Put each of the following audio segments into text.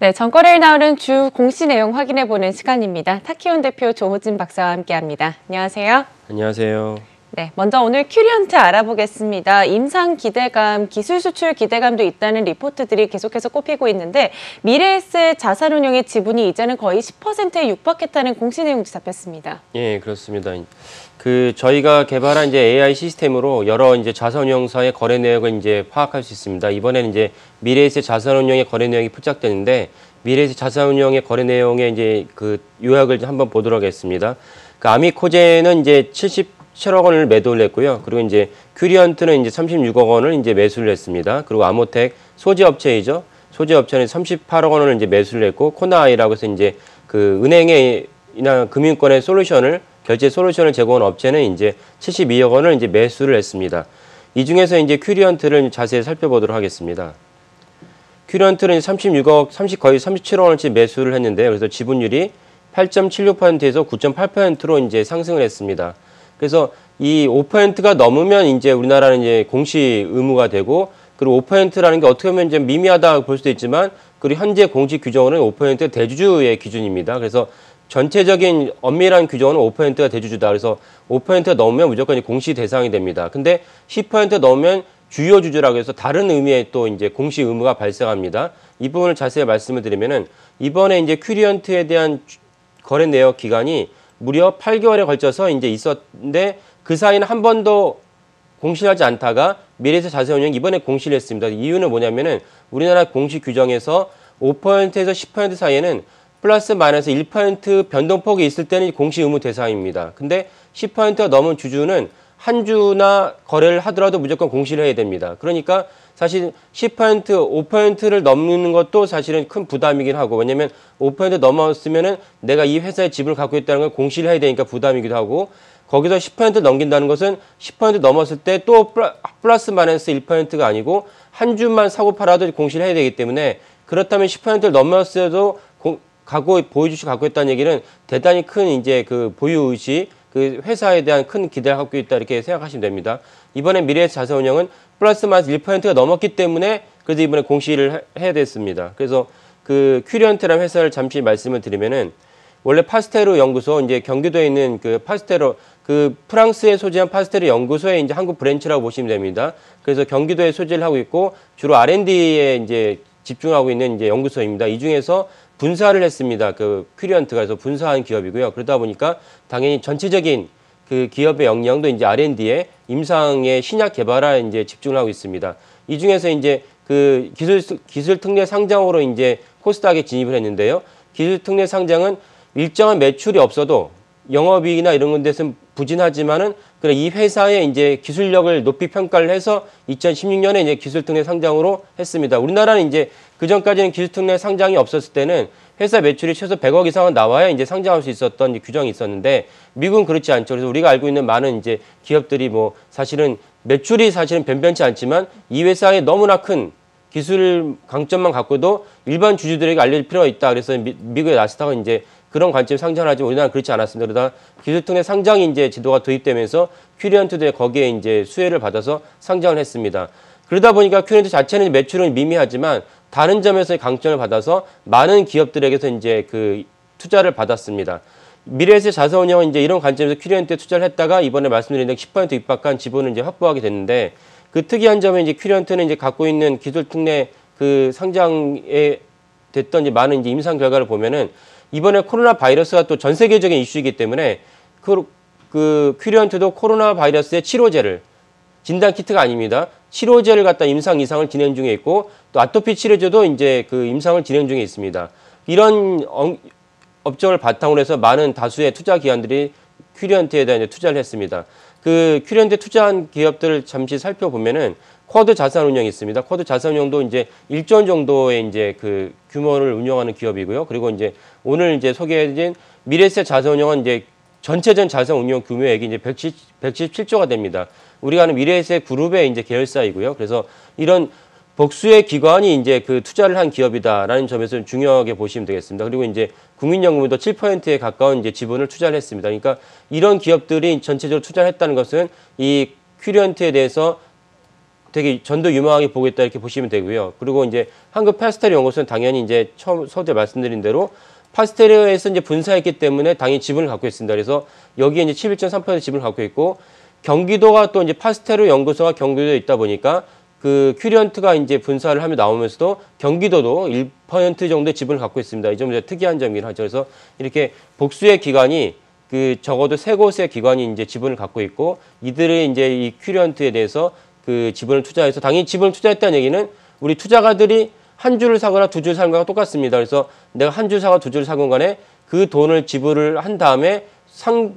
네, 정거래일 나오는 주 공시 내용 확인해보는 시간입니다. 타키온 대표 조호진 박사와 함께합니다. 안녕하세요. 안녕하세요. 네, 먼저 오늘 큐리언트 알아보겠습니다. 임상 기대감, 기술 수출 기대감도 있다는 리포트들이 계속해서 꼽히고 있는데 미래에셋 자산운용의 지분이 이제는 거의 10%에 육박했다는 공시 내용도 잡혔습니다. 예, 그렇습니다. 저희가 개발한 이제 AI 시스템으로 여러 이제 자산운용사의 거래 내역을 이제 파악할 수 있습니다. 이번에는 이제 미래에셋 자산운용의 거래 내역이 포착되는데 미래에셋 자산운용의 거래 내용의 이제 그 요약을 한번 보도록 하겠습니다. 그 아미코제는 이제 77억 원을 매도를 했고요. 그리고 이제 큐리언트는 이제 36억 원을 이제 매수를 했습니다. 그리고 아모텍 소재 업체이죠. 소재 업체는 38억 원을 이제 매수를 했고 코나아이라고 해서 이제 그 은행이나 금융권의 솔루션을 결제 솔루션을 제공한 업체는 이제 72억 원을 이제 매수를 했습니다. 이 중에서 이제 큐리언트를 자세히 살펴보도록 하겠습니다. 큐리언트는 거의 37억 원어치 매수를 했는데요. 그래서 지분율이 8.76%에서 9.8%로 이제 상승을 했습니다. 그래서 이 5%가 넘으면 이제 우리나라는 이제 공시 의무가 되고, 그리고 5%라는 게 어떻게 보면 이제 미미하다 볼 수도 있지만, 그리고 현재 공시 규정으로는 5% 대주주의 기준입니다. 그래서 전체적인 엄밀한 규정은 5%가 대주주다. 그래서 5%가 넘으면 무조건 공시 대상이 됩니다. 근데 10% 넘으면 주요 주주라고 해서 다른 의미의 또 이제 공시 의무가 발생합니다. 이 부분을 자세히 말씀을 드리면은 이번에 이제 큐리언트에 대한 거래 내역 기간이 무려 8개월에 걸쳐서 이제 있었는데 그 사이는 한 번도 공시를 하지 않다가 미래에셋 자산운용이 이번에 공시를 했습니다. 이유는 뭐냐면은 우리나라 공시 규정에서 5%에서 10% 사이에는 플러스 마이너스 1% 변동폭이 있을 때는 공시 의무 대상입니다. 근데 10%가 넘은 주주는 한 주나 거래를 하더라도 무조건 공시를 해야 됩니다. 그러니까 사실 10%, 5%를 넘는 것도 사실은 큰 부담이긴 하고, 왜냐면 5% 넘었으면은 내가 이 회사의 지분을 갖고 있다는 걸 공시를 해야 되니까 부담이기도 하고, 거기서 10% 넘긴다는 것은 10% 넘었을 때 또 플러스 마이너스 1%가 아니고 한 주만 사고 팔아도 공시를 해야 되기 때문에, 그렇다면 10%를 넘었어도 보유주식 갖고 있다는 얘기는 대단히 큰 이제 그 보유의식, 그 회사에 대한 큰 기대를 갖고 있다 이렇게 생각하시면 됩니다. 이번에 미래에셋 자산운용은 플러스 마이너스 1%가 넘었기 때문에 그래서 이번에 공시를 해야 됐습니다. 그래서 그 큐리언트라는 회사를 잠시 말씀을 드리면은 원래 파스테르 연구소, 이제 경기도에 있는 그 파스테르, 그 프랑스에 소재한 파스테르 연구소의 이제 한국 브랜치라고 보시면 됩니다. 그래서 경기도에 소재를 하고 있고 주로 R&D에 이제 집중하고 있는 이제 연구소입니다. 이 중에서 분사를 했습니다. 그 큐리언트가. 그래서 분사한 기업이고요. 그러다 보니까 당연히 전체적인 그 기업의 역량도 이제 R&D에 임상의 신약 개발에 이제 집중을 하고 있습니다. 이 중에서 이제 그 기술 특례 상장으로 이제 코스닥에 진입을 했는데요. 기술 특례 상장은 일정한 매출이 없어도 영업이익이나 이런 데서는 부진하지만은 이 회사의 이제 기술력을 높이 평가를 해서 2016년에 이제 기술특례 상장으로 했습니다. 우리나라는 이제 그 전까지는 기술특례 상장이 없었을 때는 회사 매출이 최소 100억 이상은 나와야 이제 상장할 수 있었던 규정이 있었는데 미국은 그렇지 않죠. 그래서 우리가 알고 있는 많은 이제 기업들이 뭐 사실은 매출이 사실은 변변치 않지만 이 회사에 너무나 큰 기술 강점만 갖고도 일반 주주들에게 알릴 필요가 있다. 그래서 미국의 나스닥은 이제 그런 관점에 상장을 하지만 우리나라는 그렇지 않았습니다. 그러다 기술특례 상장이 이제 제도가 도입되면서 큐리언트도 거기에 이제 수혜를 받아서 상장을 했습니다. 그러다 보니까 큐리언트 자체는 매출은 미미하지만 다른 점에서의 강점을 받아서 많은 기업들에게서 이제 그 투자를 받았습니다. 미래에셋 자산운용은 이제 이런 관점에서 큐리언트에 투자를 했다가 이번에 말씀드린 10% 입박한 지분을 이제 확보하게 됐는데, 그 특이한 점은 이제 큐리언트는 이제 갖고 있는 기술특례 그 상장에 됐던 이제 많은 이제 임상 결과를 보면은 이번에 코로나 바이러스가 또 전 세계적인 이슈이기 때문에 그 큐리언트도 코로나 바이러스의 치료제를, 진단 키트가 아닙니다. 치료제를 갖다 임상 이상을 진행 중에 있고 또 아토피 치료제도 이제 그 임상을 진행 중에 있습니다. 이런 업종을 바탕으로 해서 많은 다수의 투자 기관들이 큐리언트에 대한 이제 투자를 했습니다. 그 큐리언트에 투자한 기업들을 잠시 살펴보면은 쿼드 자산운용이 있습니다. 쿼드 자산운용도 이제 1조 원 정도의 이제 그 규모를 운영하는 기업이고요. 그리고 이제 오늘 이제 소개해드린 미래에셋 자산운용은 이제 전체전 자산운용 규모액이 이제 117조가 됩니다. 우리가 아는 미래에셋 그룹의 이제 계열사이고요. 그래서 이런 복수의 기관이 이제 그 투자를 한 기업이다라는 점에서 중요하게 보시면 되겠습니다. 그리고 이제 국민연금도 7%에 가까운 이제 지분을 투자를 했습니다. 그러니까 이런 기업들이 전체적으로 투자를 했다는 것은 이 큐리언트에 대해서 되게 전도 유망하게 보고 있다 이렇게 보시면 되고요. 그리고 이제 한국 파스텔 연구소는 당연히 이제 처음 서두에 말씀드린 대로 파스텔에서 이제 분사했기 때문에 당연히 지분을 갖고 있습니다. 그래서 여기에 이제 11.3% 지분을 갖고 있고 경기도가 또 이제 파스텔 연구소가 경기도에 있다 보니까 그 큐리언트가 이제 분사를 하며 나오면서도 경기도도 1% 정도의 지분을 갖고 있습니다. 이 점이 특이한 점이긴 하죠. 그래서 이렇게 복수의 기관이 그 적어도 세 곳의 기관이 이제 지분을 갖고 있고 이들이 이제 이 큐리언트에 대해서 그 지분을 투자해서 당연히 지분을 투자했다는 얘기는 우리 투자가들이 한 주를 사거나 두 주를 사는 거랑 똑같습니다. 그래서 내가 한 주 사거나 두 주를 사건 간에 그 돈을 지불을 한 다음에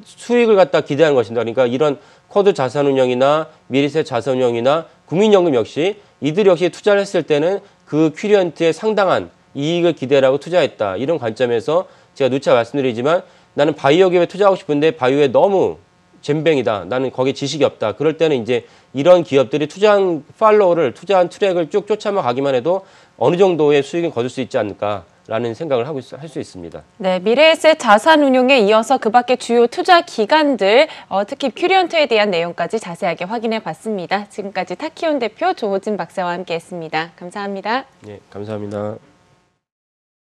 수익을 갖다 기대하는 것입니다. 그러니까 이런 쿼드 자산운용이나 미래세 자산운용이나 국민연금 역시 이들 역시 투자를 했을 때는 그 큐리언트에 상당한 이익을 기대하고 투자했다. 이런 관점에서 제가 누차 말씀드리지만 나는 바이오 기업에 투자하고 싶은데 바이오에 너무 잼뱅이다. 나는 거기에 지식이 없다. 그럴 때는 이제 이런 기업들이 투자한 팔로우를 투자한 트랙을 쭉 쫓아만 가기만 해도 어느 정도의 수익을 거둘 수 있지 않을까라는 생각을 할 수 있습니다. 네, 미래에셋 자산운용에 이어서 그 밖의 주요 투자 기관들, 특히 큐리언트에 대한 내용까지 자세하게 확인해 봤습니다. 지금까지 타키온 대표 조호진 박사와 함께했습니다. 감사합니다. 네, 감사합니다.